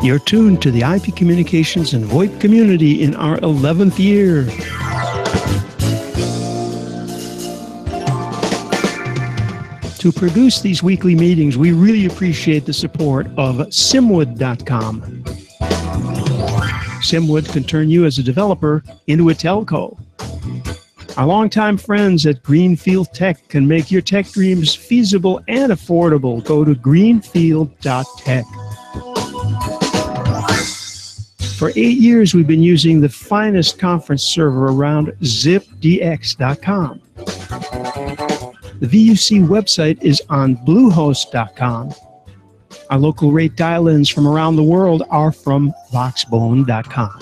You're tuned to the IP Communications and VoIP community in our 11th year. To produce these weekly meetings, we really appreciate the support of Simwood.com. Simwood can turn you as a developer into a telco. Our longtime friends at Greenfield Tech can make your tech dreams feasible and affordable. Go to greenfield.tech. For 8 years, we've been using the finest conference server around, zipdx.com. The VUC website is on bluehost.com. Our local rate dial-ins from around the world are from voxbone.com.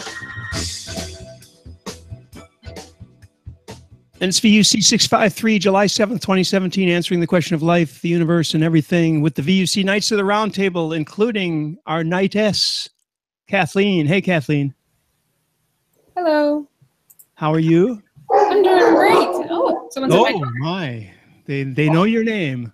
And it's VUC653, July 7th, 2017, answering the question of life, the universe, and everything with the VUC Knights of the Round Table, including our Knightess, Kathleen. Hey, Kathleen. Hello. How are you? I'm doing great. Oh, someone said Oh, my. They know your name.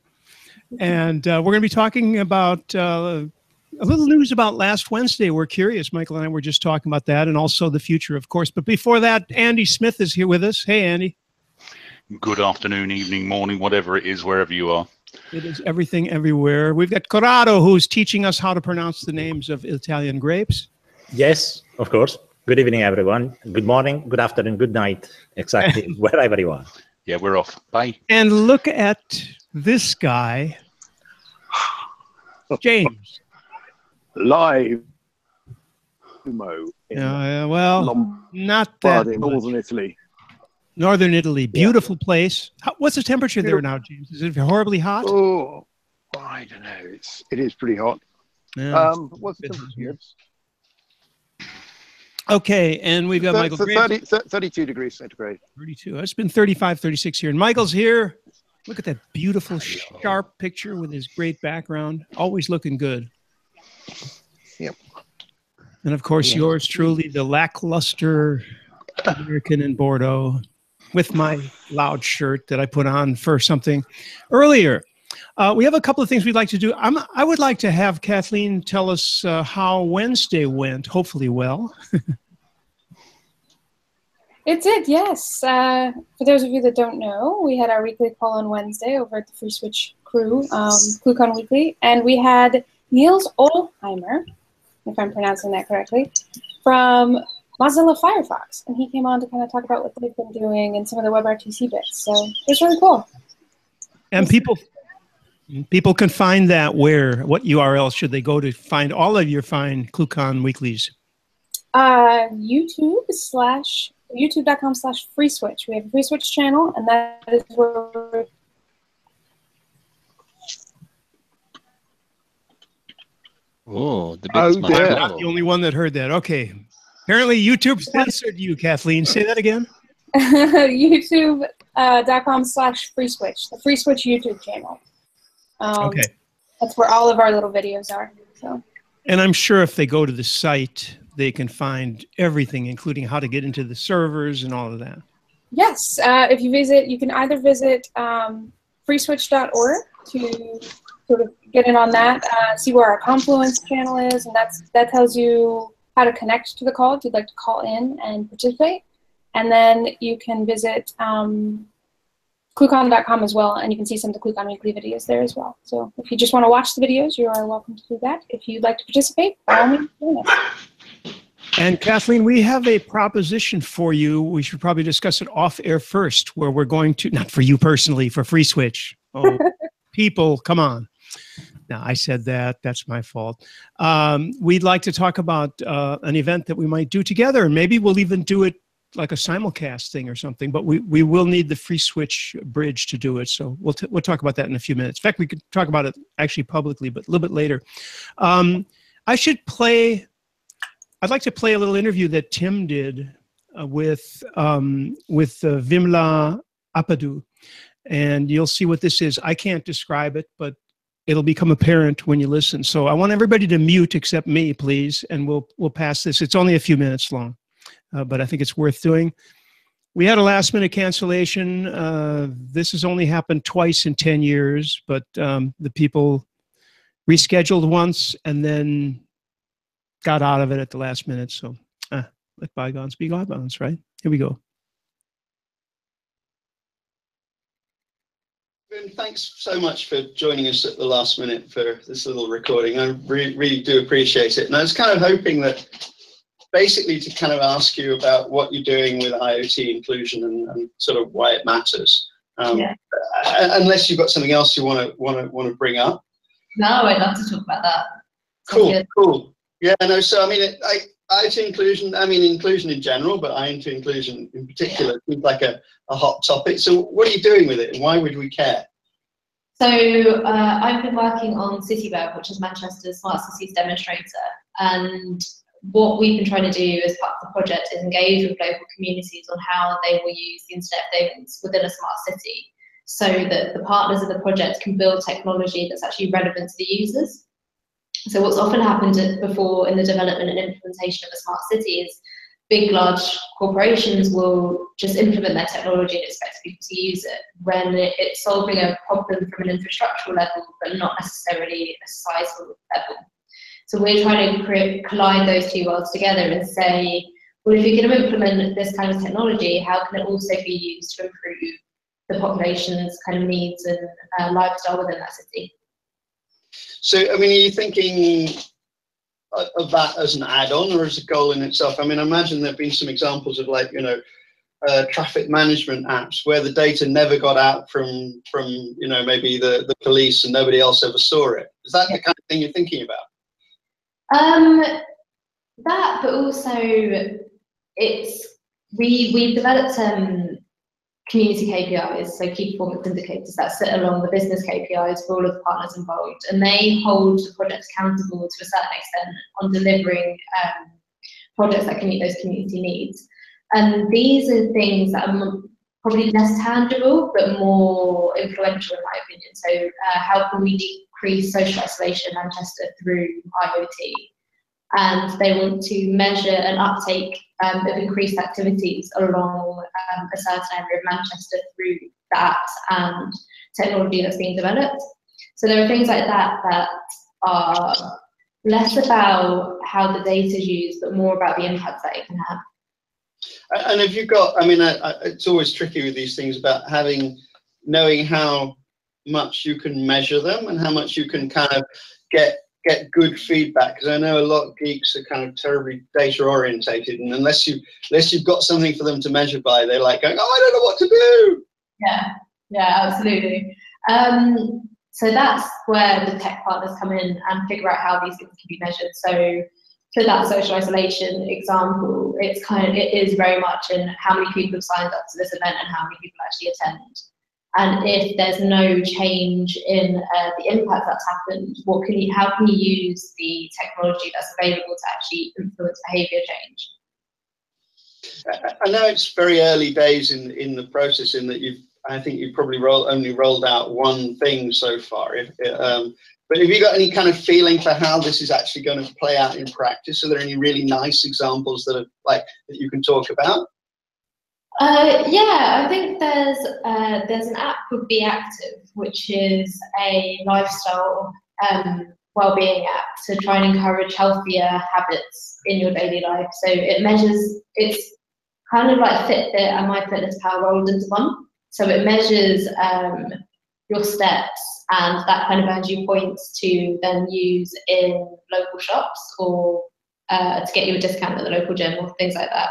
And we're going to be talking about a little news about last Wednesday. We're curious. Michael and I were just talking about that, and also the future, of course. But before that, Andy Smith is here with us. Hey, Andy. Good afternoon, evening, morning, whatever it is, wherever you are. It is everything, everywhere. We've got Corrado, who's teaching us how to pronounce the names of Italian grapes. Yes, of course. Good evening, everyone. Good morning, good afternoon, good night. Exactly, wherever you are. Yeah, we're off. Bye. And look at this guy, James. Live. Well, not that much. Northern Italy. Northern Italy, beautiful place. What's the temperature there now, James? Is it horribly hot? Oh, I don't know. It is pretty hot. Yeah, what's the temperature? Okay, and we've got Michael. 32 degrees centigrade. 32. It's been 35, 36 here. And Michael's here. Look at that beautiful, sharp picture with his great background. Always looking good. Yep. And of course, yours truly, the lackluster American in Bordeaux, with my loud shirt that I put on for something earlier. We have a couple of things we'd like to do. I would like to have Kathleen tell us how Wednesday went, hopefully well. It did, yes. For those of you that don't know, we had our weekly call on Wednesday over at the Free Switch crew, ClueCon Weekly, and we had Niels Olheimer, if I'm pronouncing that correctly, from Mozilla Firefox, and he came on to kind of talk about what they've been doing and some of the WebRTC bits. So it was really cool. And people can find that where? What URL should they go to find all of your fine ClueCon weeklies? YouTube.com/FreeSwitch. We have a Free Switch channel, and that is where we're... Oh, the I'm not the only one that heard that. Okay. Apparently, YouTube censored you, Kathleen. Say that again. YouTube.com/FreeSwitch, the Free Switch YouTube channel. Okay. That's where all of our little videos are. So. And I'm sure if they go to the site, they can find everything, including how to get into the servers and all of that. Yes. If you visit, you can either visit freeswitch.org to sort of get in on that, see where our Confluence channel is, and that tells you how to connect to the call if you'd like to call in and participate. And then you can visit ClueCon.com as well, and you can see some of the ClueCon Weekly videos there as well. So if you just want to watch the videos, you are welcome to do that. If you'd like to participate, by all means, join us. And Kathleen, we have a proposition for you. We should probably discuss it off air first, where we're going to, not for you personally, for Free Switch. Oh, people, come on. Now, I said that. That's my fault. We'd like to talk about an event that we might do together, and maybe we'll even do it like a simulcast thing or something, but we will need the Free Switch bridge to do it. So we'll talk about that in a few minutes. In fact, we could talk about it actually publicly, but a little bit later. I'd like to play a little interview that Tim did with Vimla Apadou, and you'll see what this is. I can't describe it, but it'll become apparent when you listen. So I want everybody to mute except me, please, and we'll pass this. It's only a few minutes long. But I think it's worth doing. We had a last-minute cancellation. This has only happened twice in 10 years, but the people rescheduled once, and then got out of it at the last minute. So let bygones be bygones, right? Here we go. Thanks so much for joining us at the last minute for this little recording. I really do appreciate it. And I was kind of hoping that basically to kind of ask you about what you're doing with IoT inclusion and sort of why it matters. Unless you've got something else you want to bring up. No, I'd love to talk about that. Cool. Yeah, no. So I mean, IoT inclusion. I mean, inclusion in general, but IoT inclusion in particular seems like a hot topic. So what are you doing with it, and why would we care? So I've been working on CityWeb, which is Manchester's Smart Cities demonstrator, and what we've been trying to do as part of the project is engage with local communities on how they will use the Internet of Things within a smart city, so that the partners of the project can build technology that's actually relevant to the users. So what's often happened before in the development and implementation of a smart city is big, large corporations will just implement their technology and expect people to use it, when it's solving a problem from an infrastructural level, but not necessarily a societal level. So we're trying to collide those two worlds together and say, well, if you're going to implement this kind of technology, how can it also be used to improve the population's kind of needs and lifestyle within that city? So, I mean, are you thinking of that as an add-on or as a goal in itself? I mean, I imagine there have been some examples of, like, you know, traffic management apps where the data never got out from you know, maybe the police and nobody else ever saw it. Is that the kind of thing you're thinking about? That, but also we've developed community KPIs, so key performance indicators that sit along the business KPIs for all of the partners involved, and they hold the project accountable to a certain extent on delivering projects that can meet those community needs. And these are things that are probably less tangible but more influential in my opinion. So how can we decrease social isolation in Manchester through IoT? And they want to measure an uptake of increased activities along a certain area of Manchester through that and technology that's being developed. So there are things like that that are less about how the data is used, but more about the impact that it can have. And have you got, I mean, it's always tricky with these things about knowing how much you can measure them and how much you can kind of get good feedback, because I know a lot of geeks are kind of terribly data orientated, and unless you've got something for them to measure by, they're like going, oh, I don't know what to do. Yeah, absolutely. So that's where the tech partners come in and figure out how these things can be measured. So for that social isolation example, it is very much in how many people have signed up to this event and how many people actually attend. And if there's no change in the impact that's happened, how can you use the technology that's available to actually influence behaviour change? I know it's very early days in the process, in that I think you've probably only rolled out one thing so far. But have you got any kind of feeling for how this is actually going to play out in practice? Are there any really nice examples that that you can talk about? Yeah, I think there's an app called Be Active, which is a lifestyle well-being app to try and encourage healthier habits in your daily life. So it measures, it's kind of like Fitbit and MyFitnessPal rolled into one. So it measures your steps, and that kind of earns you points to then use in local shops or to get you a discount at the local gym or things like that.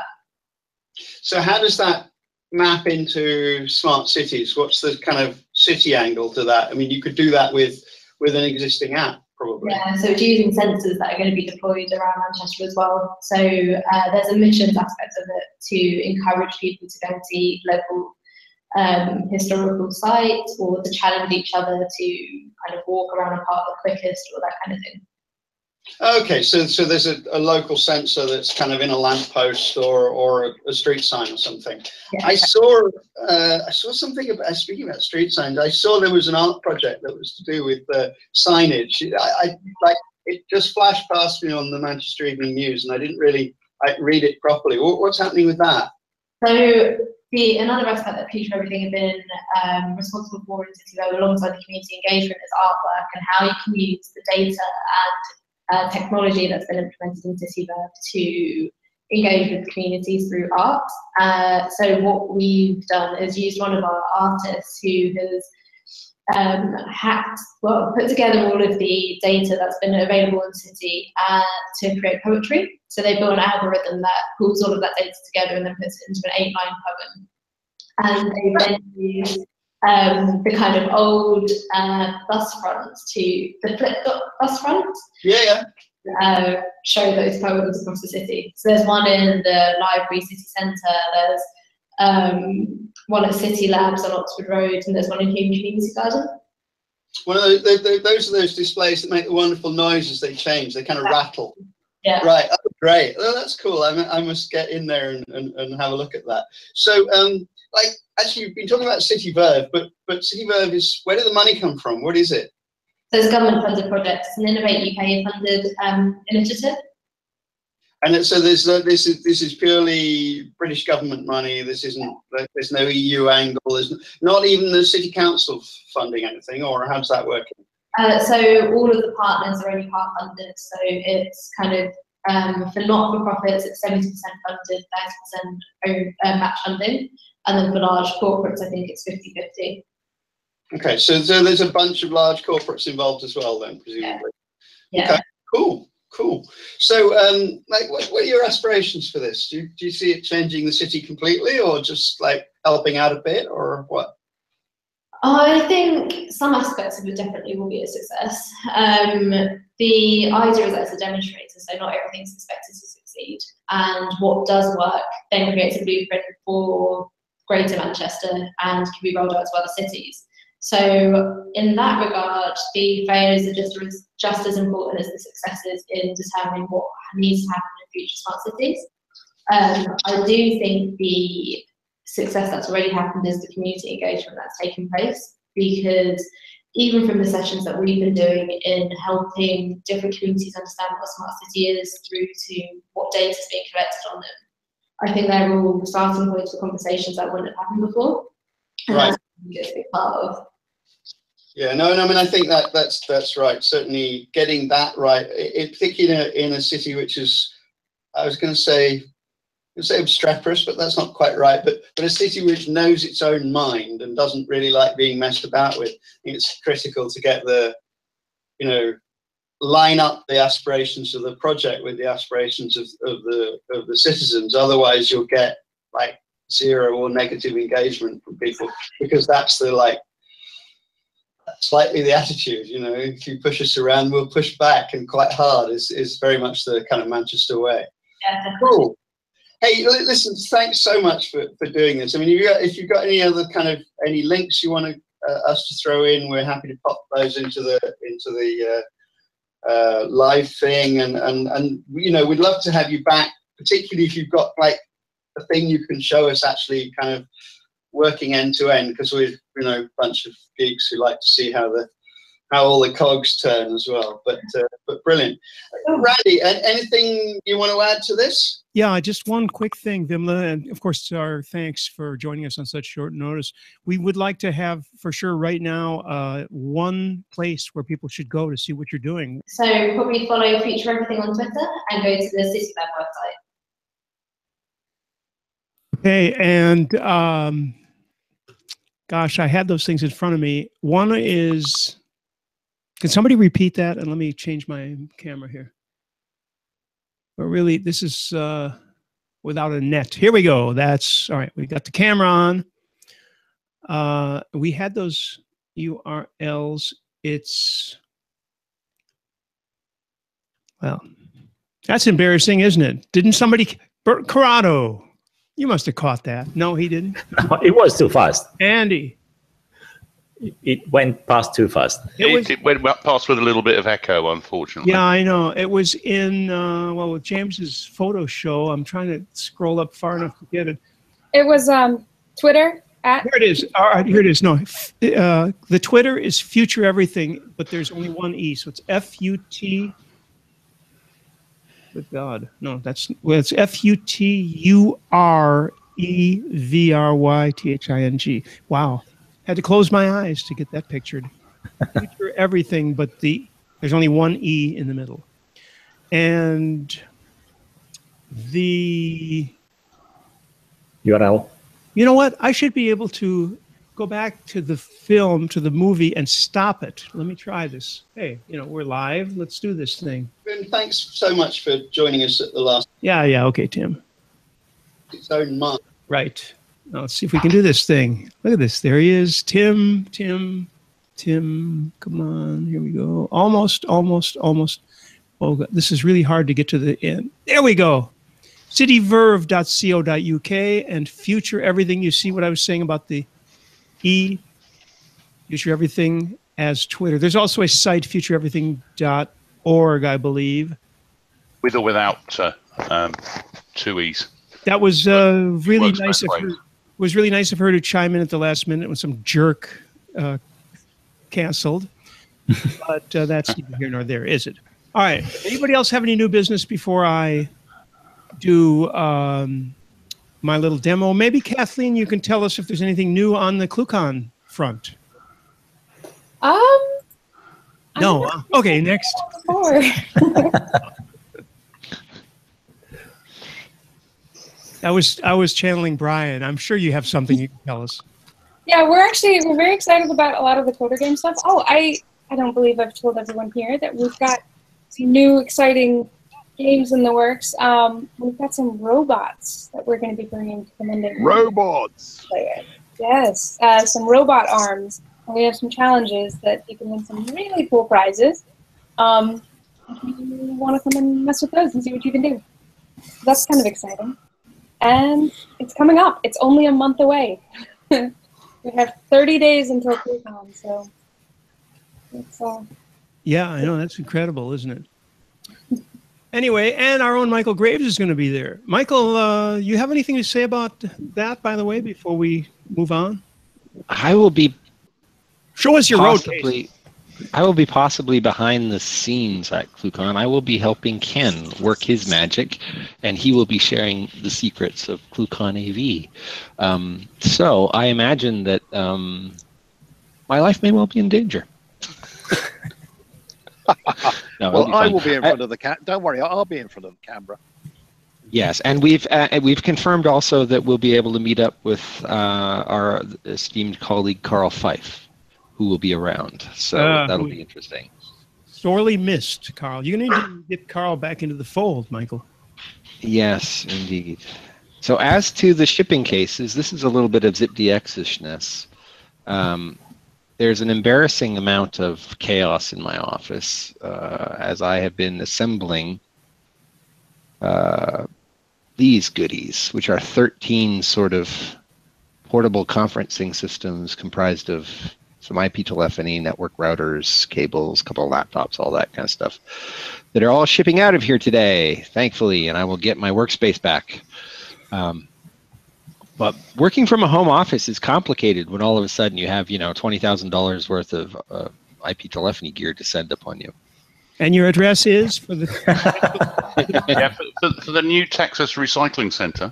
So how does that map into smart cities? What's the kind of city angle to that? I mean, you could do that with an existing app, probably. Yeah, so it's using sensors that are going to be deployed around Manchester as well. So there's a missions aspect of it to encourage people to go and see local historical sites, or to challenge each other to kind of walk around a park the quickest, or that kind of thing. Okay, so there's a local sensor that's kind of in a lamppost or a street sign or something. Yeah. I saw something about, speaking about street signs, I saw there was an art project that was to do with signage. It just flashed past me on the Manchester Evening News, and I didn't really read it properly. What's happening with that? So another aspect that FuturEverything have been responsible for in CityWeb alongside the community engagement is artwork, and how you can use the data technology that's been implemented in CityVerve to engage with communities through art. So what we've done is used one of our artists who has put together all of the data that's been available in City to create poetry. So they built an algorithm that pulls all of that data together and then puts it into an 8-line poem. And they then use the kind of old bus fronts to the flip bus fronts. Yeah. Show those poems across the city. So there's one in the LBRY City Centre, there's one at City Labs on Oxford Road, and there's one in Hume Community Garden. One of those are those displays that make the wonderful noises. They change. They kind of rattle. Yeah. Right. Oh, great. Oh, that's cool. I must get in there and have a look at that. So, like, actually, you've been talking about CityVerve, but CityVerve is, where did the money come from? What is it? So it's a government-funded project. It's an Innovate UK-funded initiative. And so this is purely British government money. This isn't. There's no EU angle. There's not even the city council funding anything. Or how's that working? So all of the partners are only part funded. So it's kind of for not-for-profits, it's 70% funded, 30% match funding, and then for large corporates, I think it's 50-50. Okay, so there's a bunch of large corporates involved as well, then presumably. Yeah. Okay, cool. So, like, what are your aspirations for this? Do you see it changing the city completely, or just like helping out a bit, or what? I think some aspects of it definitely will be a success. The idea is that it's a demonstrator, so not everything's expected to succeed. And what does work then creates a blueprint for Greater Manchester and can be rolled out to other cities. So in that regard, the failures are just as important as the successes in determining what needs to happen in future smart cities. I do think the success that's already happened is the community engagement that's taken place, because even from the sessions that we've been doing in helping different communities understand what a smart city is through to what data is being collected on them, I think they're all starting points for conversations that wouldn't have happened before. And right. That's a big part of. Yeah, no, I mean, I think that's right. Certainly getting that right, particularly in a city which is, I was going to say obstreperous, but that's not quite right. But a city which knows its own mind and doesn't really like being messed about with. I think it's critical to get line up the aspirations of the project with the aspirations of the citizens. Otherwise, you'll get like zero or negative engagement from people, because that's the slightly the attitude. If you push us around, we'll push back, and quite hard is very much the kind of Manchester way. Yeah. Cool. Hey, listen, thanks so much for doing this. I mean, if you've got any other any links you want us to throw in, we're happy to pop those into the live thing, and we'd love to have you back, particularly if you've got like a thing you can show us actually kind of working end to end, because we're a bunch of geeks who like to see how all the cogs turn as well. But brilliant. Randy, anything you want to add to this? Yeah, just one quick thing, Vimla, and of course our thanks for joining us on such short notice. We would like to have, for sure right now, one place where people should go to see what you're doing. So probably follow FuturEverything on Twitter and go to the CityVerve website. Okay, and gosh, I had those things in front of me. One is, can somebody repeat that? And let me change my camera here. But really, this is without a net. Here we go. That's all right. We got the camera on. We had those URLs. Well, that's embarrassing, isn't it? Didn't somebody, Corrado, you must have caught that. No, he didn't. No, it was too fast. Andy. It went past too fast. It went past with a little bit of echo, unfortunately. Yeah, I know. It was in, with James's photo show. I'm trying to scroll up far enough to get it. It was Twitter at. Here it is. All right, here it is. No, the Twitter is FuturEverything, but there's only one E, so it's FUT. Good God, no, it's FUTUREVRYTHING. Wow. Had to close my eyes to get that pictured. FuturEverything, but there's only one E in the middle. And the URL. You know what? I should be able to go back to the film, to the movie, and stop it. Let me try this. Hey, we're live. Let's do this thing. Ben, thanks so much for joining us at the last. Yeah. Okay, Tim. Its own month. Right. Now, let's see if we can do this thing. Look at this. There he is. Tim. Come on. Here we go. Almost. Oh, God. This is really hard to get to the end. There we go. cityverve.co.uk and Future Everything. You see what I was saying about the Future Everything as Twitter. There's also a site, futureeverything.org, I believe. With or without 2 E's. That was really nice of her. It was really nice of her to chime in at the last minute when some jerk canceled. But that's neither here nor there, is it? All right. Anybody else have any new business before I do my little demo? Maybe Kathleen, you can tell us if there's anything new on the ClueCon front. No. Okay, next. I was channeling Brian. I'm sure you have something you can tell us. Yeah, we're very excited about a lot of the Coder Game stuff. Oh, I don't believe I've told everyone here that we've got some new exciting games in the works. We've got some robots that we're going to be bringing to the Monday. Robots. Yes, some robot arms. And we have some challenges that you can win some really cool prizes. If you want to come and mess with those and see what you can do. That's kind of exciting. And it's coming up. It's only a month away. We have 30 days until ClueCon, so it's yeah, I know. That's incredible, isn't it? Anyway, and our own Michael Graves is going to be there. Michael, you have anything to say about that, by the way, before we move on? I will be. Show us your road case. I will be possibly behind the scenes at ClueCon. I will be helping Ken work his magic, and he will be sharing the secrets of ClueCon AV. So I imagine that my life may well be in danger. No, well, I will be in front of the don't worry, I'll be in front of the camera. Yes, and we've confirmed also that we'll be able to meet up with our esteemed colleague Carl Fife, who will be around. So that'll be interesting. Sorely missed, Carl. You're going to need to get Carl back into the fold, Michael. Yes, indeed. So as to the shipping cases, this is a little bit of ZipDX-ishness. There's an embarrassing amount of chaos in my office as I have been assembling these goodies, which are 13 sort of portable conferencing systems comprised of some IP telephony, network routers, cables, a couple of laptops, all that kind of stuff that are all shipping out of here today, thankfully, and I will get my workspace back. But working from a home office is complicated when all of a sudden you have, $20,000 worth of IP telephony gear to send upon you. And your address is for the for the new Texas Recycling Center.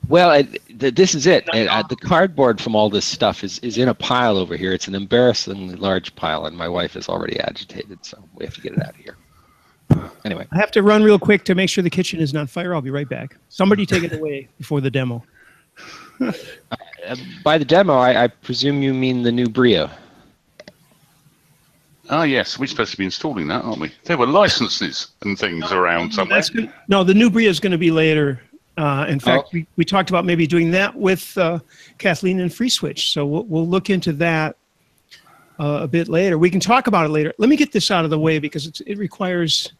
Well, this is it. The cardboard from all this stuff is in a pile over here. It's an embarrassingly large pile, and my wife is already agitated, so we have to get it out of here. Anyway. I have to run real quick to make sure the kitchen is not fire. I'll be right back. Somebody take it away before the demo. By the demo, I presume you mean the new Brio. Ah, yes, we're supposed to be installing that, aren't we? There were licenses and things around somewhere. No, the new Brio is going to be later. In fact, we talked about maybe doing that with Kathleen and FreeSwitch. So we'll look into that a bit later. We can talk about it later. Let me get this out of the way because it requires,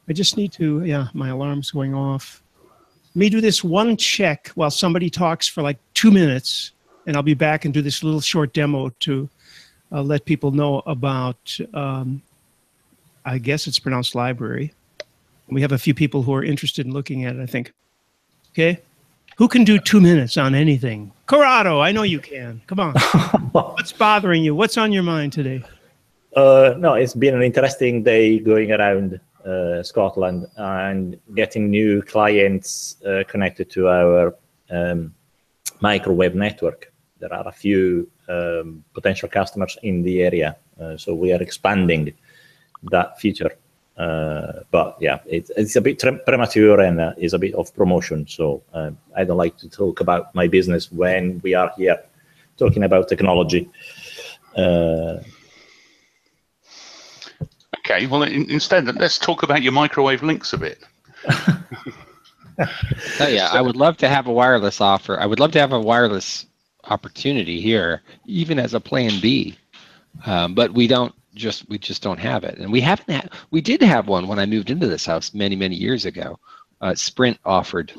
I just need to, my alarm's going off. Let me do this one check while somebody talks for like 2 minutes, and I'll be back and do this little short demo to let people know about, I guess it's pronounced LBRY. We have a few people who are interested in looking at it, I think. Okay. Who can do 2 minutes on anything? Corrado, I know you can. Come on. What's bothering you? What's on your mind today? No, it's been an interesting day going around Scotland and getting new clients connected to our microwave network. There are a few potential customers in the area, so we are expanding that feature But yeah, it's a bit premature and is a bit of promotion. So I don't like to talk about my business when we are here talking about technology. Okay, well, instead, let's talk about your microwave links a bit. Oh yeah, I would love to have a wireless offer. I would love to have a wireless opportunity here, even as a plan B. But we just don't have it, and we haven't had. We did have one when I moved into this house many years ago. Sprint offered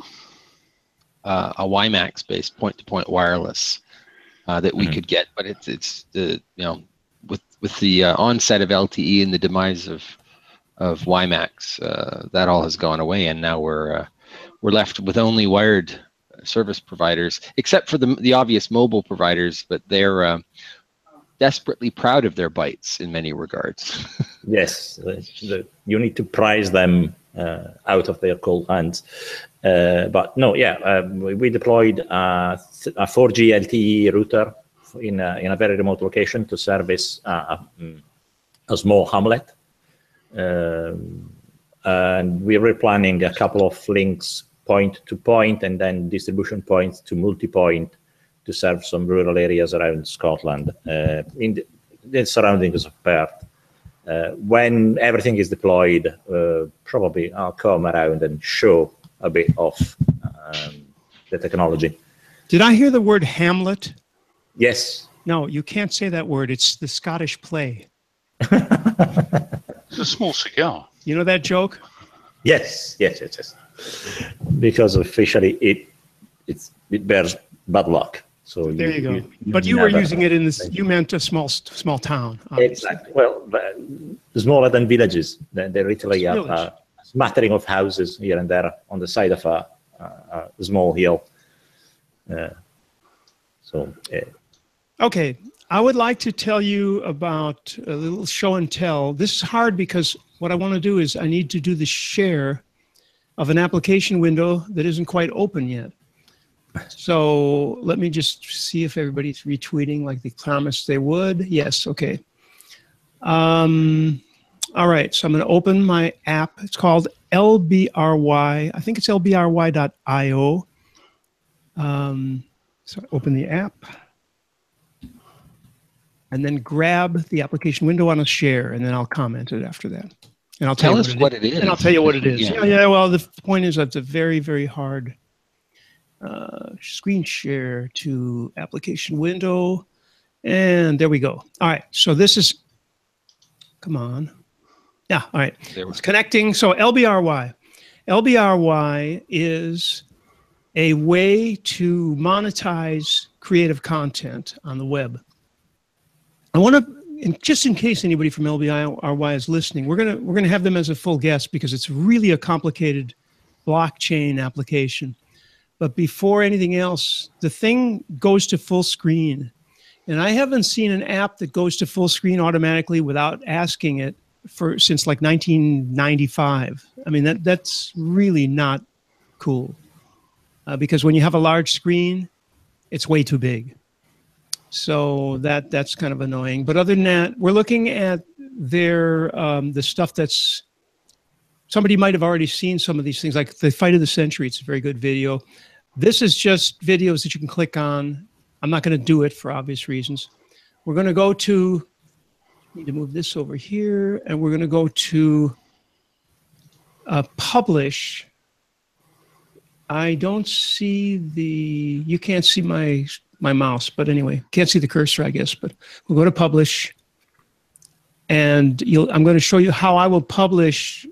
a WiMAX based point-to-point wireless that we could get, but it's the with the onset of LTE and the demise of WiMAX, that all has gone away, and now we're left with only wired service providers, except for the obvious mobile providers, but they're desperately proud of their bytes in many regards. Yes, you need to prize them out of their cold hands. But no, yeah, we deployed a 4G LTE router in a very remote location to service a small hamlet. And we were planning a couple of links point to point and then distribution points to multi-point to serve some rural areas around Scotland in the surroundings of Perth. When everything is deployed, probably I'll come around and show a bit of the technology. Did I hear the word Hamlet? Yes. No, you can't say that word. It's the Scottish play. It's a small cigar. You know that joke? Yes. Because officially it bears bad luck. So there you go. But you were using it in this. You meant a small town. Obviously. Exactly. Well, smaller than villages. They're literally a smattering of houses here and there on the side of a small hill. Okay, I would like to tell you about a little show and tell. This is hard because what I want to do is I need to do the share of an application window that isn't quite open yet. So let me just see if everybody's retweeting like they promised they would. Yes, okay. All right, so I'm going to open my app. It's called LBRY. I think it's LBRY.io. So open the app. And then grab the application window on a share, and then I'll comment it after that. And I'll tell us what it is. And I'll tell you what it is. Yeah. Well, the point is that's a very hard screen share to application window. And there we go. All right. So this is, come on. Yeah. All right. It's connecting. So LBRY. LBRY is a way to monetize creative content on the web. I want to, just in case anybody from LBRY is listening, we're gonna have them as a full guest because it's really a complicated blockchain application. But before anything else, the thing goes to full screen, and I haven't seen an app that goes to full screen automatically without asking it since like 1995. I mean that's really not cool because when you have a large screen, it's way too big. So that's kind of annoying. But other than that, we're looking at the stuff that's, somebody might have already seen some of these things, like the Fight of the Century. It's a very good video. This is just videos that you can click on. I'm not going to do it for obvious reasons. We're going to go to, need to move this over here, and we're going to go to publish. I don't see you can't see my mouse, but anyway, can't see the cursor, I guess, but we'll go to publish, and I'm going to show you how I will publish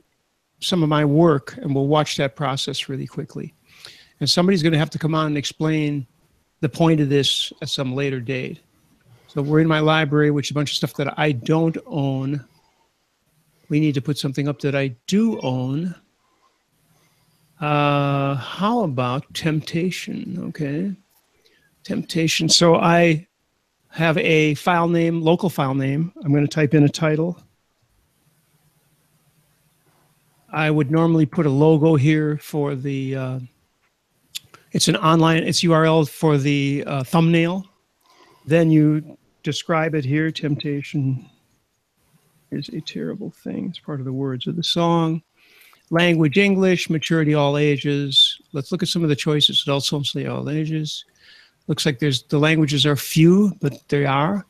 some of my work, and we'll watch that process really quickly. And somebody's going to have to come on and explain the point of this at some later date. So we're in my library, which is a bunch of stuff that I don't own. We need to put something up that I do own. How about temptation? Okay. Temptation. So I have a file name, local file name. I'm going to type in a title. I would normally put a logo here for the, it's URL for the thumbnail. Then you describe it here, temptation. is a terrible thing. It's part of the words of the song. Language English, maturity all ages. Let's look at some of the choices. Adults mostly all ages. Looks like the languages are few, but they are.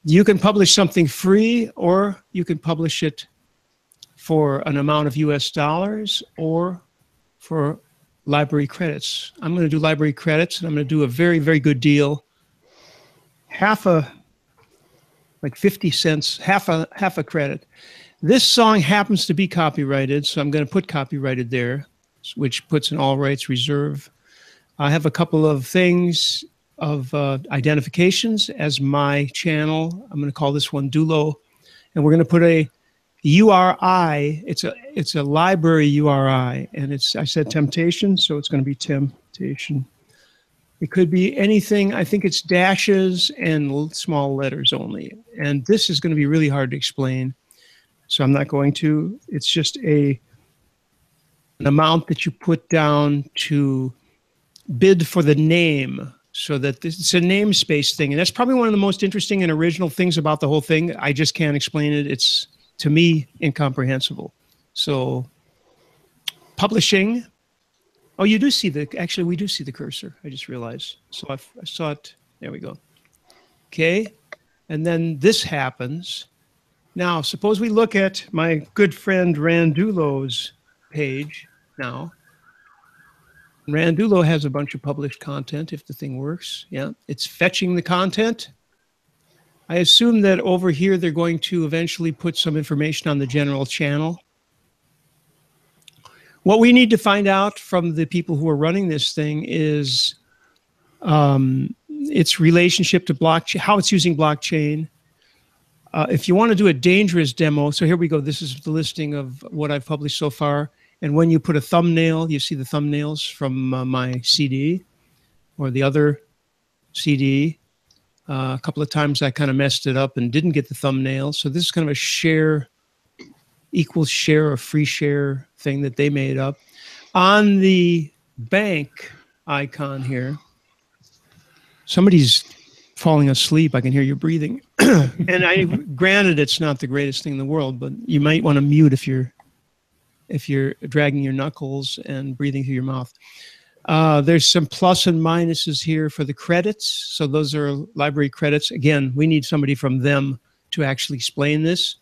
You can publish something free, or you can publish it for an amount of US dollars or for library credits. I'm going to do library credits, and I'm going to do a very, very good deal. Like 50 cents, half a credit. This song happens to be copyrighted, so I'm going to put copyrighted there, which puts an all rights reserve. I have a couple of things of identifications as my channel. I'm going to call this one Dulo, and we're going to put a URI. It's a library URI, and I said temptation, so it's going to be temptation. It could be anything. I think it's dashes and small letters only. And this is going to be really hard to explain, so I'm not going to. It's just an amount that you put down to bid for the name, so that it's a namespace thing. And that's probably one of the most interesting and original things about the whole thing. I just can't explain it. It's, to me, incomprehensible. So publishing. Oh, you do see actually, we do see the cursor. I just realized. So I saw it. There we go. Okay. And then this happens. Now, suppose we look at my good friend Randulo's page now. Randulo has a bunch of published content if the thing works. Yeah. It's fetching the content. I assume that over here, they're going to eventually put some information on the general channel. What we need to find out from the people who are running this thing is its relationship to blockchain, how it's using blockchain. If you want to do a dangerous demo, so here we go. This is the listing of what I've published so far. And when you put a thumbnail, you see the thumbnails from my CD or the other CD. A couple of times I kind of messed it up and didn't get the thumbnail. So this is kind of a share, equal share or free share thing that they made up. On the bank icon here, somebody's falling asleep. I can hear you breathing. And granted, it's not the greatest thing in the world, but you might want to mute if you're dragging your knuckles and breathing through your mouth. There's some plus and minuses here for the credits. So those are library credits. Again, we need somebody from them to actually explain this.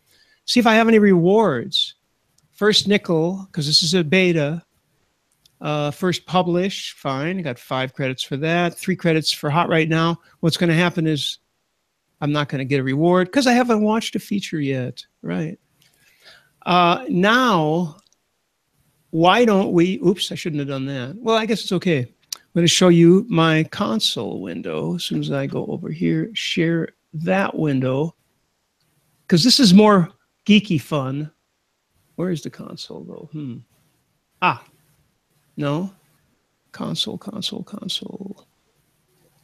See if I have any rewards. First nickel, because this is a beta. First publish, fine. I got 5 credits for that. 3 credits for hot right now. What's going to happen is I'm not going to get a reward because I haven't watched a feature yet. Right. Now, why don't we, oops, I shouldn't have done that. Well, I guess it's okay. I'm going to show you my console window. As soon as I go over here, share that window, because this is more geeky fun. Where is the console though? Ah, no. Console.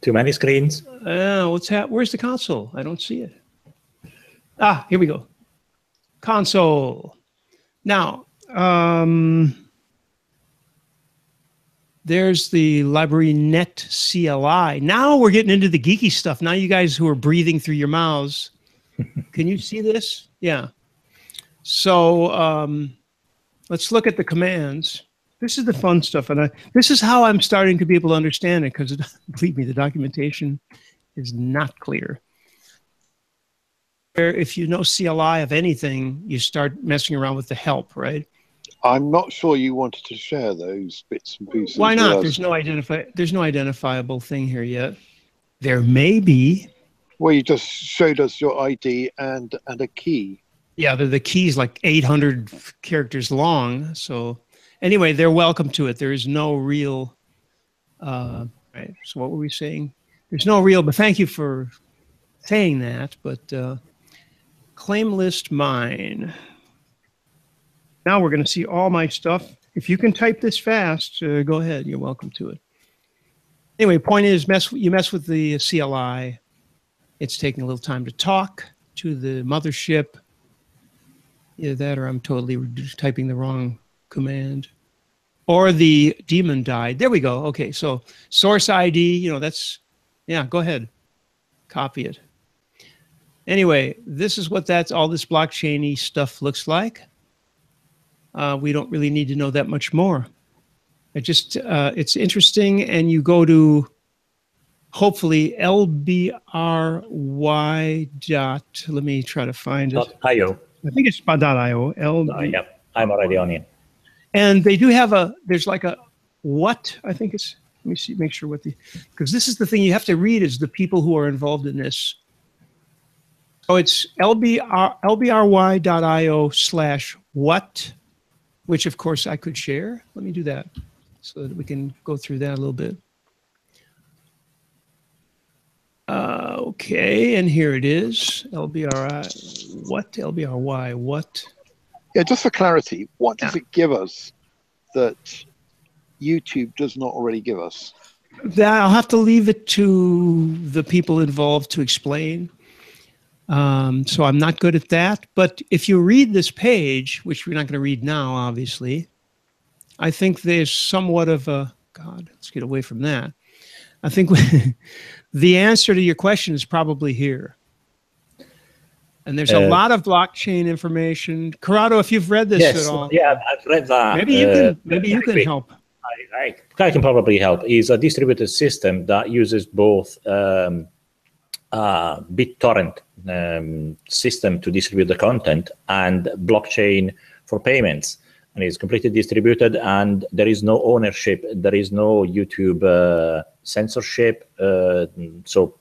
Too many screens. Where's the console? I don't see it. Ah, here we go. Console. Now, there's the library net CLI. Now we're getting into the geeky stuff. Now you guys who are breathing through your mouths, can you see this? Yeah. So let's look at the commands. This is the fun stuff, and this is how I'm starting to be able to understand it, because believe me, the documentation is not clear. If you know CLI of anything, you start messing around with the help, right? I'm not sure you wanted to share those bits and pieces. Why not? There's no identifiable thing here yet. There may be. Well, you just showed us your ID and a key. Yeah, the key's like 800 characters long. So anyway, they're welcome to it. There is no real. Right. So what were we saying? There's no real. But thank you for saying that. But claim list mine. Now we're going to see all my stuff. If you can type this fast, go ahead. You're welcome to it. Anyway, point is, you mess with the CLI. It's taking a little time to talk to the mothership. Either that or I'm totally typing the wrong command. Or the daemon died. There we go. Okay, so source ID, that's, yeah, go ahead. Copy it. Anyway, this is what all this blockchain-y stuff looks like. We don't really need to know that much more. It's interesting, and you go to hopefully LBRY dot. Let me try to find it. .io. I think it's .io. Yep, I'm already on it. And they do have there's like a what, I think it's, let me see, make sure what because this is the thing you have to read is the people who are involved in this. So it's lbry.io/what, which of course I could share. Let me do that so that we can go through that a little bit. Okay, and here it is, LBRY, what, LBRY, what? Yeah, just for clarity, what does it give us that YouTube does not already give us? I'll have to leave it to the people involved to explain. So I'm not good at that. But if you read this page, which we're not going to read now, obviously, I think there's somewhat of a, God, let's get away from that. I think the answer to your question is probably here. And there's a lot of blockchain information. Corrado, if you've read this at all. Yeah, I've read that. Maybe you can help. I can probably help. It's a distributed system that uses both BitTorrent system to distribute the content and blockchain for payments. And it's completely distributed, and there is no ownership. There is no YouTube censorship. So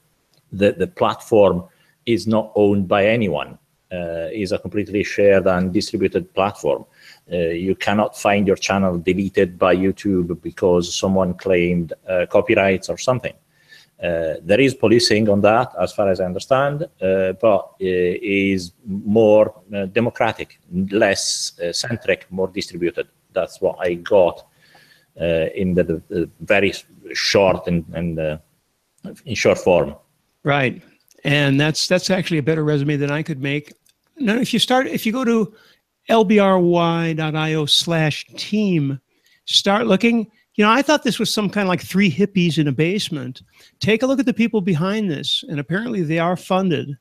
the platform is not owned by anyone. It's a completely shared and distributed platform. You cannot find your channel deleted by YouTube because someone claimed copyrights or something. There is policing on that, as far as I understand, but is more democratic, less centric, more distributed. That's what I got in the very short and in short form. Right, and that's actually a better resume than I could make. Now, if you go to lbry.io/team, start looking. You know, I thought this was some kind of like 3 hippies in a basement. Take a look at the people behind this, and apparently they are funded.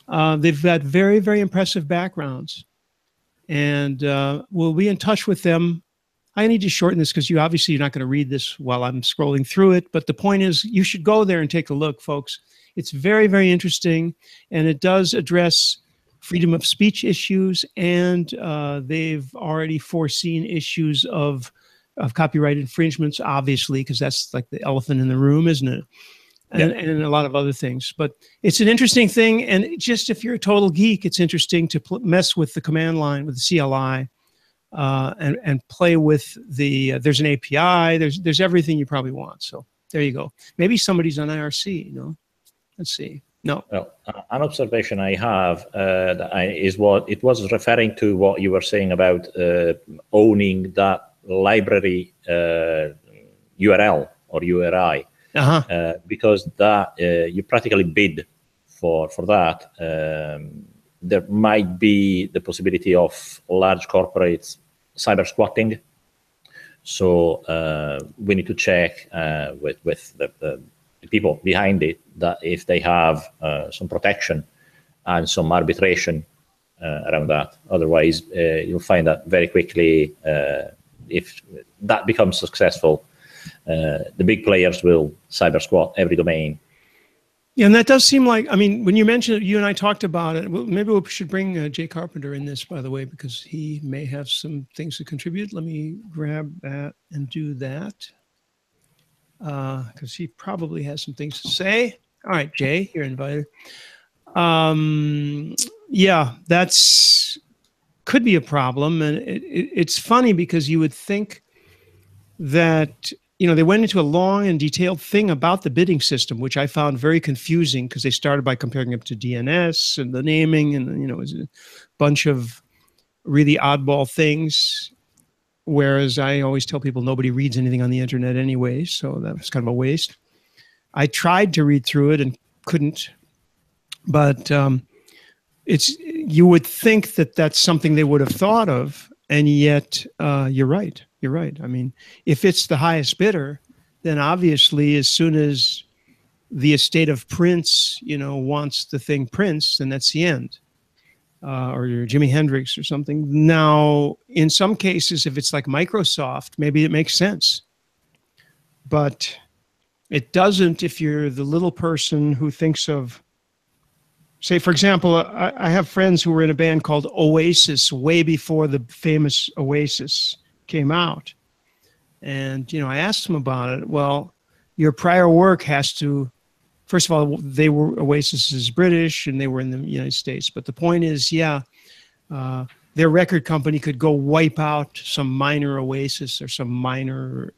They've got very, very impressive backgrounds, and we'll be in touch with them. I need to shorten this because you're not going to read this while I'm scrolling through it, but the point is you should go there and take a look, folks. It's very, very interesting, and it does address freedom of speech issues, and they've already foreseen issues of copyright infringements, obviously, because that's like the elephant in the room, isn't it? And a lot of other things. But it's an interesting thing, and just if you're a total geek, it's interesting to mess with the command line, with the CLI, and play with the, there's an API, there's everything you probably want. So there you go. Maybe somebody's on IRC, you know? Let's see. No. Well, an observation I have is what it was referring to what you were saying about owning that library URL or URI, because that you practically bid for that. There might be the possibility of large corporates cyber squatting. So we need to check with the people behind it that if they have some protection and some arbitration around that. Otherwise, you'll find that very quickly. If that becomes successful, the big players will cyber squat every domain. Yeah, and that does seem like, I mean, when you mentioned it, you and I talked about it. Well, maybe we should bring Jay Carpenter in this, by the way, because he may have some things to contribute. Let me grab that and do that, because he probably has some things to say. All right, Jay, you're invited. Yeah, that's could be a problem, and it's funny because you would think that, you know, they went into a long and detailed thing about the bidding system, which I found very confusing because they started by comparing it to DNS and the naming, and, you know, it was a bunch of really oddball things. Whereas I always tell people nobody reads anything on the internet anyway, so that was kind of a waste. I tried to read through it and couldn't, but you would think that that's something they would have thought of, and yet you're right. You're right. I mean, if it's the highest bidder, then obviously as soon as the estate of Prince, you know, wants the thing Prince, then that's the end. Or your Jimi Hendrix or something. Now, in some cases, if it's like Microsoft, maybe it makes sense. But it doesn't if you're the little person who thinks of, say, for example, I have friends who were in a band called Oasis way before the famous Oasis came out. And, you know, I asked them about it. Well, your prior work has to, first of all, Oasis is British and they were in the United States. But the point is, yeah, their record company could go wipe out some minor Oasis or some minor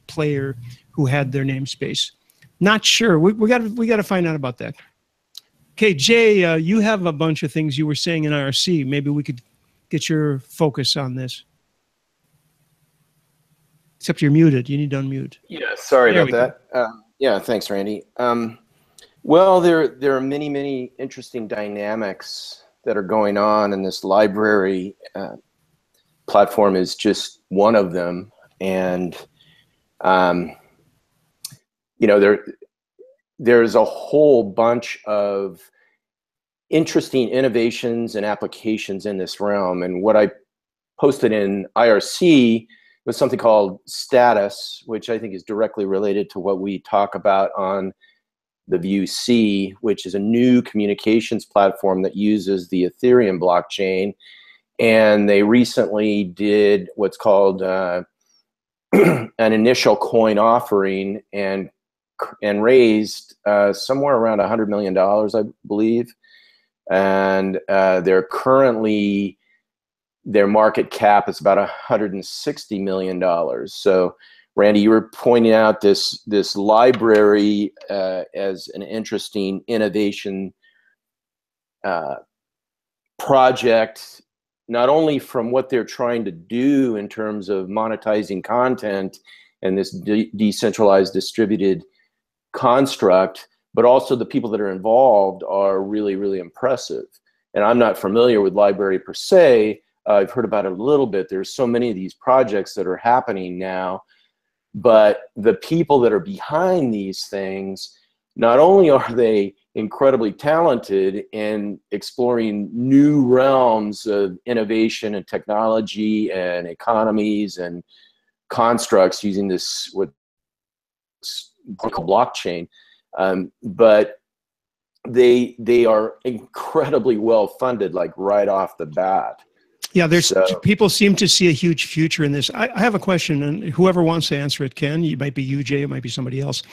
player who had their namespace. Not sure. We got to find out about that. Okay, Jay, you have a bunch of things you were saying in IRC. Maybe we could get your focus on this. Except you're muted. You need to unmute. Yeah, sorry about that. Yeah, thanks, Randy. Well, there are many, many interesting dynamics that are going on, and this library platform is just one of them. And you know, there's a whole bunch of interesting innovations and applications in this realm. And what I posted in IRC was something called Status, which I think is directly related to what we talk about on the VUC, which is a new communications platform that uses the Ethereum blockchain. And they recently did what's called an initial coin offering and raised somewhere around $100 million, I believe. And they're currently, their market cap is about $160 million. So, Randy, you were pointing out this library as an interesting innovation project, not only from what they're trying to do in terms of monetizing content and this decentralized distributed construct, but also the people that are involved are really, really impressive. And I'm not familiar with LBRY per se. I've heard about it a little bit. There's so many of these projects that are happening now, but the people that are behind these things, not only are they incredibly talented in exploring new realms of innovation and technology and economies and constructs using this what's called blockchain, but they are incredibly well funded, like right off the bat. Yeah, people seem to see a huge future in this. I have a question, and whoever wants to answer it can. It might be you, Jay, it might be somebody else,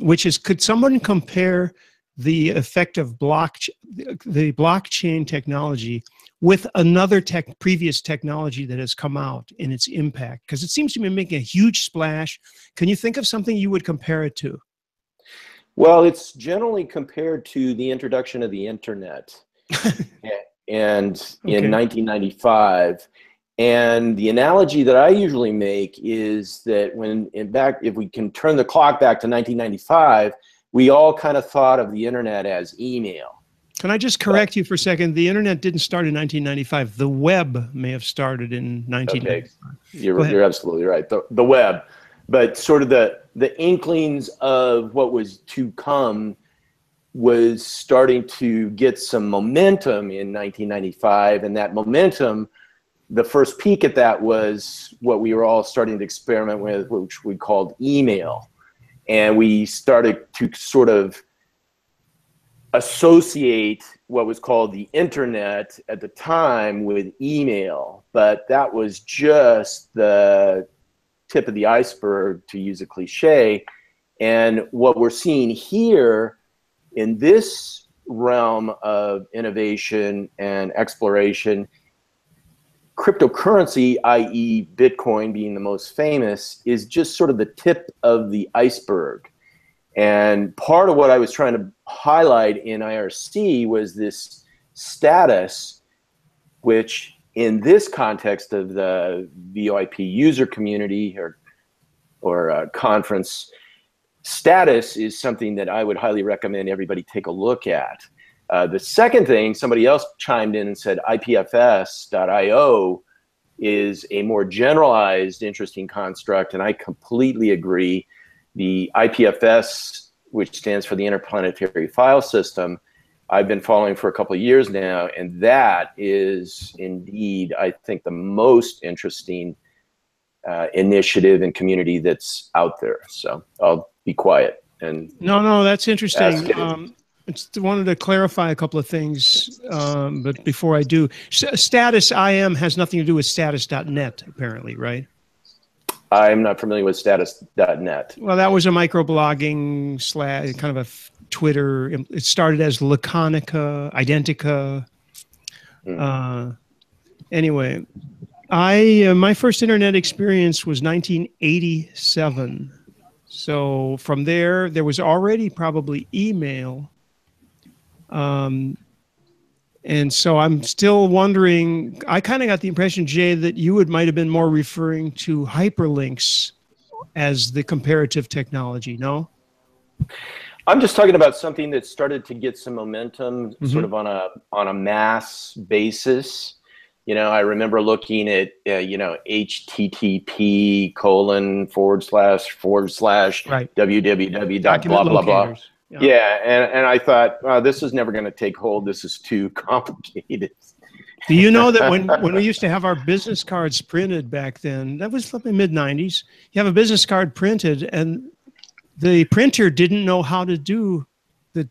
which is, could someone compare the effect of the blockchain technology with another previous technology that has come out in its impact? Because it seems to be making a huge splash. Can you think of something you would compare it to? Well, it's generally compared to the introduction of the internet. And in 1995, and the analogy that I usually make is that if we can turn the clock back to 1995, we all kind of thought of the internet as email. Can I just correct you for a second? The internet didn't start in 1995. The web may have started in 1995. Okay. You're absolutely right. The web, but sort of the inklings of what was to come was starting to get some momentum in 1995, and that momentum, the first peak at that was what we were all starting to experiment with, which we called email. And we started to sort of associate what was called the internet at the time with email, but that was just the tip of the iceberg, to use a cliche. And what we're seeing here in this realm of innovation and exploration, cryptocurrency, i.e. Bitcoin being the most famous, is just sort of the tip of the iceberg. And part of what I was trying to highlight in IRC was this status, which in this context of the VoIP user community or conference, status is something that I would highly recommend everybody take a look at. The second thing, somebody else chimed in and said IPFS.io is a more generalized, interesting construct, and I completely agree. The IPFS which stands for the Interplanetary File System, I've been following for a couple of years now, and that is indeed, I think, the most interesting initiative and community that's out there. So I'll be quiet and no, that's interesting. Wanted to clarify a couple of things, but before I do, Status IM has nothing to do with status.net, apparently, right? I'm not familiar with status.net. Well, that was a microblogging / kind of a Twitter. It started as Laconica, Identica. Anyway, my first internet experience was 1987. So from there was already probably email. And so I'm still wondering, I kind of got the impression, Jay, that you might have been more referring to hyperlinks as the comparative technology, no? I'm just talking about something that started to get some momentum sort of on a mass basis. You know, I remember looking at, HTTP : / www. blah, blah, blah. Yeah, and I thought, wow, this is never going to take hold. This is too complicated. Do you know that when we used to have our business cards printed back then, that was the mid-90s, you have a business card printed and the printer didn't know how to do the :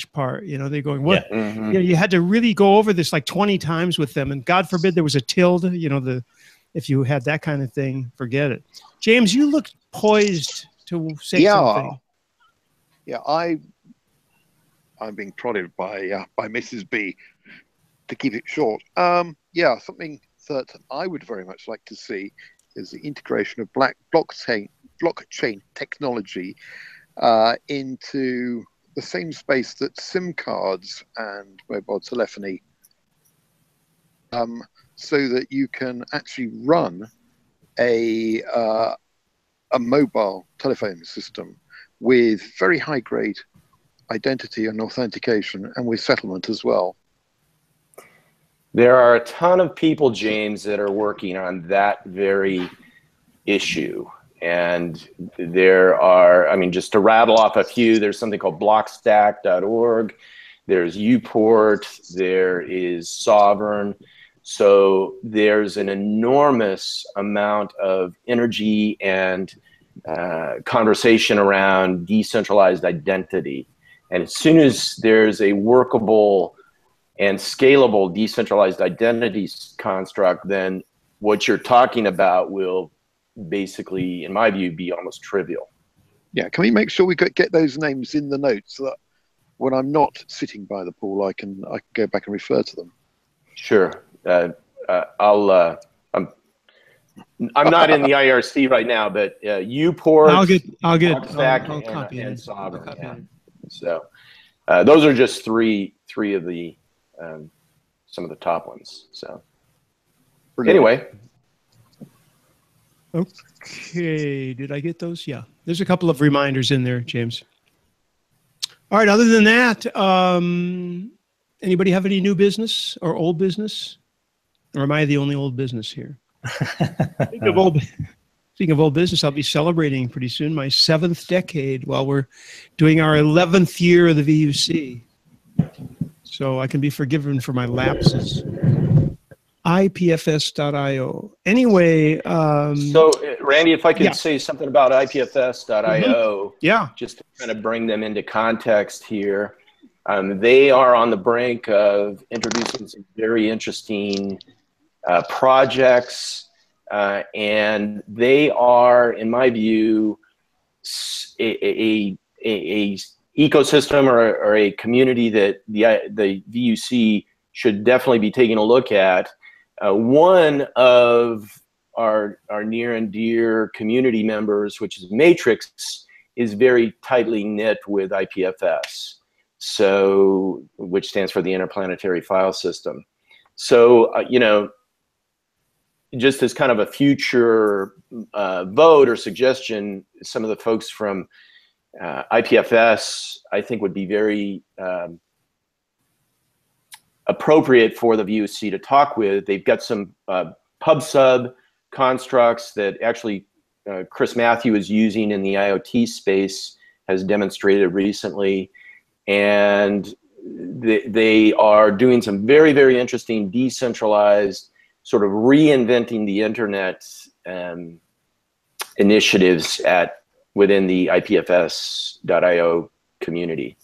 / part. You know, they're going, what? Yeah. You know, you had to really go over this like 20 times with them. And God forbid there was a tilde, you know, if you had that kind of thing, forget it. James, you look poised to say something. Yeah, I'm being prodded by Mrs. B to keep it short. Yeah, something that I would very much like to see is the integration of blockchain technology into the same space that SIM cards and mobile telephony, so that you can actually run a mobile telephone system with very high grade identity and authentication, and with settlement as well. There are a ton of people, James, that are working on that very issue. And there are, I mean, just to rattle off a few, there's something called blockstack.org. There's Uport. There is Sovereign. So there's an enormous amount of energy and conversation around decentralized identity. And as soon as there's a workable and scalable decentralized identity construct, then what you're talking about will basically, in my view, be almost trivial. Yeah, can we make sure we get those names in the notes so that when I'm not sitting by the pool, I can go back and refer to them? Sure. I'm not in the IRC right now, but Uport, Blockstack, and Sovereign. Yeah. So those are just three of the some of the top ones. So anyway. Okay, did I get those? Yeah, there's a couple of reminders in there, James. All right, other than that, anybody have any new business or old business? Or am I the only old business here? Speaking of old business, I'll be celebrating pretty soon my 7th decade while we're doing our 11th year of the VUC. So I can be forgiven for my lapses. IPFS.io. Anyway. So, Randy, if I could say something about IPFS.io, just to kind of bring them into context here. They are on the brink of introducing some very interesting projects, and they are, in my view, a ecosystem or a community that the VUC should definitely be taking a look at. One of our near and dear community members, which is Matrix, is very tightly knit with IPFS, so which stands for the Interplanetary File System. So you know, just as kind of a future vote or suggestion, some of the folks from IPFS, I think, would be very appropriate for the VUC to talk with. They've got some pub sub constructs that actually Chris Matthew is using in the IoT space, has demonstrated recently, and they are doing some very, very interesting decentralized, sort of reinventing the internet initiatives within the IPFS.io community.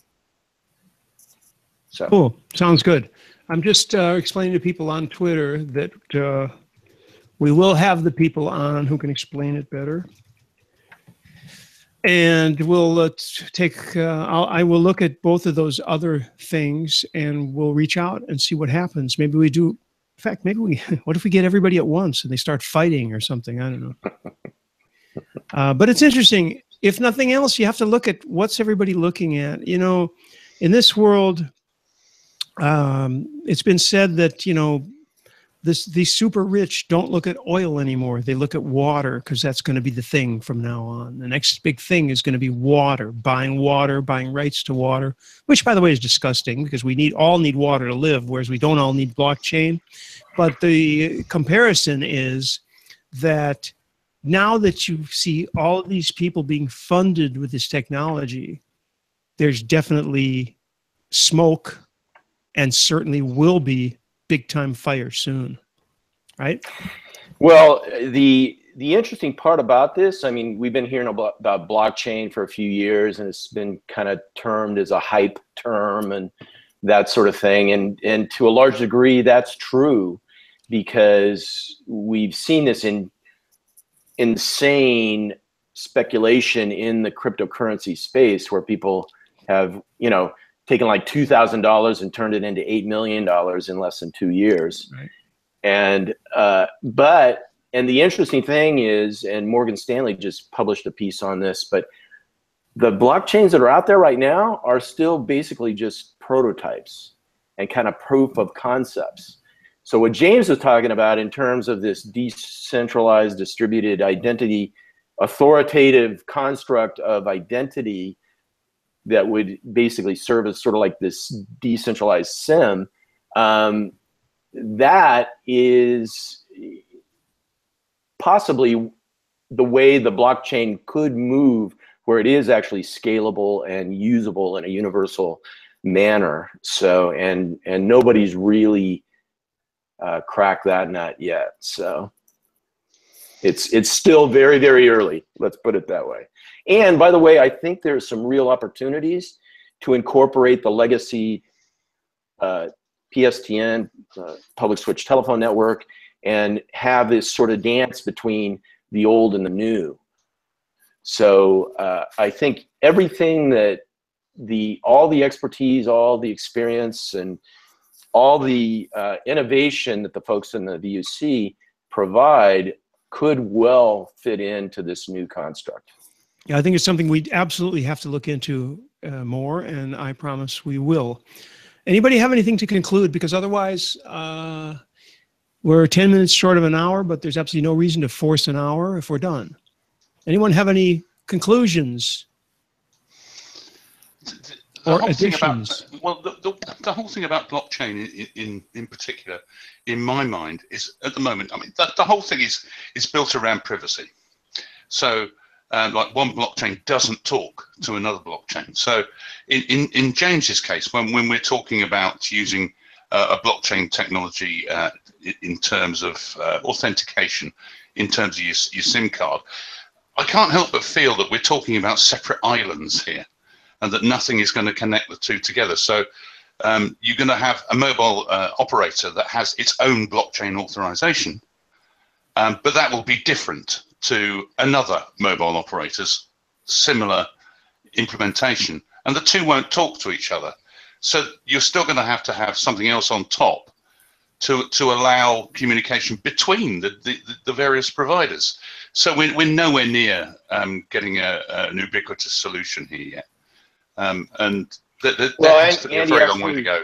So cool. Sounds good. I'm just explaining to people on Twitter that we will have the people on who can explain it better. And we'll take, I will look at both of those other things and we'll reach out and see what happens. Maybe we do, in fact, what if we get everybody at once and they start fighting or something? I don't know. But it's interesting. If nothing else, you have to look at what's everybody looking at. You know, in this world, it's been said that, you know, these super rich don't look at oil anymore. They look at water because that's going to be the thing from now on. The next big thing is going to be water, buying rights to water, which, by the way, is disgusting because we all need water to live, whereas we don't all need blockchain. But the comparison is that now that you see all of these people being funded with this technology, there's definitely smoke and certainly will be big time fire soon, right? Well, the interesting part about this, I mean, we've been hearing about blockchain for a few years, and it's been kind of termed as a hype term and that sort of thing. And to a large degree, that's true because we've seen this insane speculation in the cryptocurrency space where people have, you know, taken like $2,000 and turned it into $8 million in less than 2 years. Right. And and the interesting thing is, and Morgan Stanley just published a piece on this, but the blockchains that are out there right now are still basically just prototypes and kind of proof of concepts. So what James was talking about in terms of this decentralized distributed identity, authoritative construct of identity that would basically serve as sort of like this decentralized SIM, that is possibly the way the blockchain could move, where it is actually scalable and usable in a universal manner. So, and nobody's really cracked that nut yet. So it's still very, very early. Let's put it that way. And by the way, I think there's some real opportunities to incorporate the legacy PSTN, public switch telephone network, and have this sort of dance between the old and the new. So I think everything that all the expertise, all the experience, and all the innovation that the folks in the VUC provide could well fit into this new construct. Yeah, I think it's something we absolutely have to look into more, and I promise we will. Anybody have anything to conclude? Because otherwise, we're 10 minutes short of an hour, but there's absolutely no reason to force an hour if we're done. Anyone have any conclusions or additions? The whole thing about blockchain in particular, in my mind, is at the moment, I mean, the whole thing is built around privacy. So, like one blockchain doesn't talk to another blockchain. So in James's case, when we're talking about using a blockchain technology in terms of authentication, in terms of your SIM card, I can't help but feel that we're talking about separate islands here and that nothing is going to connect the two together. So you're going to have a mobile operator that has its own blockchain authorization, but that will be different to another mobile operator's similar implementation, and the two won't talk to each other. So you're still going to have something else on top to allow communication between the various providers. So we're nowhere near getting an ubiquitous solution here yet, and there has to be a very long way to go.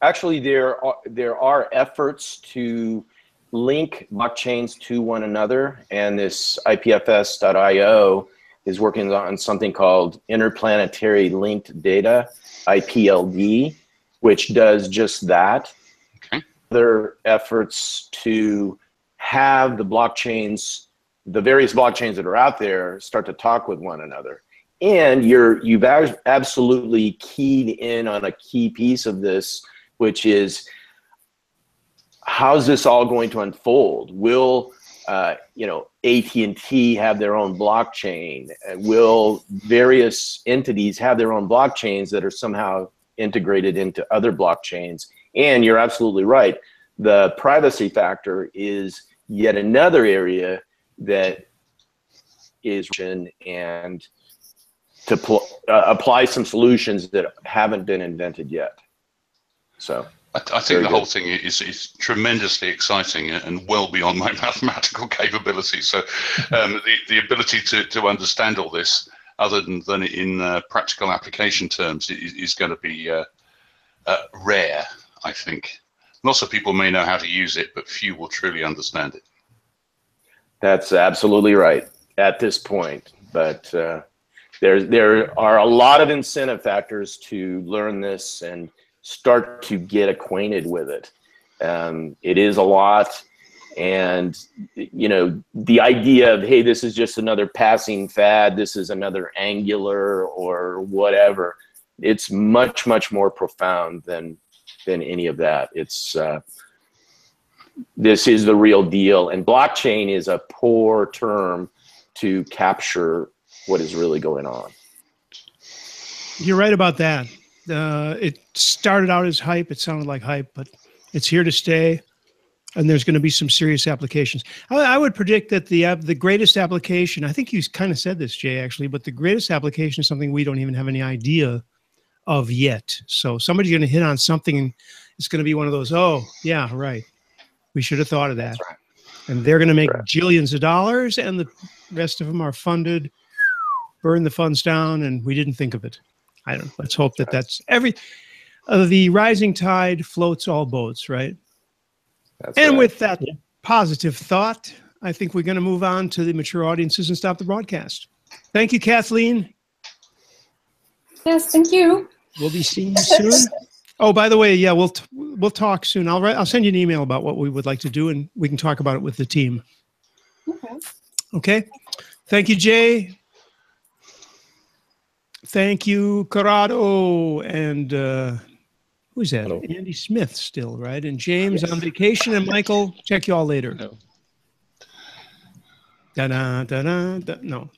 Actually, there are efforts to link blockchains to one another, and this IPFS.io is working on something called interplanetary linked data, IPLD, which does just that. Okay. Other efforts to have the blockchains the various blockchains that are out there start to talk with one another. And you've absolutely keyed in on a key piece of this, which is how's this all going to unfold? Will AT&T have their own blockchain? Will various entities have their own blockchains that are somehow integrated into other blockchains? And you're absolutely right. The privacy factor is yet another area that is, and to apply some solutions that haven't been invented yet. So I think the whole thing is tremendously exciting and well beyond my mathematical capabilities. So the ability to understand all this, other than in practical application terms, is going to be rare, I think. Lots of people may know how to use it, but few will truly understand it. That's absolutely right at this point. But there are a lot of incentive factors to learn this and start to get acquainted with it. It is a lot. And, the idea of, hey, this is just another passing fad, this is another Angular or whatever, it's much, much more profound than any of that. It's this is the real deal, and blockchain is a poor term to capture what is really going on. You're right about that. It started out as hype. It sounded like hype, but it's here to stay, and there's going to be some serious applications. I would predict that the greatest application, I think you kind of said this, Jay, actually, but the greatest application is something we don't even have any idea of yet. So somebody's going to hit on something, and it's going to be one of those, oh, yeah, right. We should have thought of that. That's right. And they're going to make jillions of dollars, and the rest of them are funded, burn the funds down, and we didn't think of it. I don't know. Let's hope that that's the rising tide floats all boats, right? That's and right. with that positive thought, I think we're going to move on to the mature audiences and stop the broadcast. Thank you, Kathleen. Yes, thank you. We'll be seeing you soon. Oh, by the way, yeah, we'll talk soon. I'll send you an email about what we would like to do, and we can talk about it with the team. Okay. Okay. Thank you, Jay. Thank you, Corrado, and who's that? Hello. Andy Smith still, right? And James on vacation, and Michael. Check you all later. No. Da-da, da-da, da. No.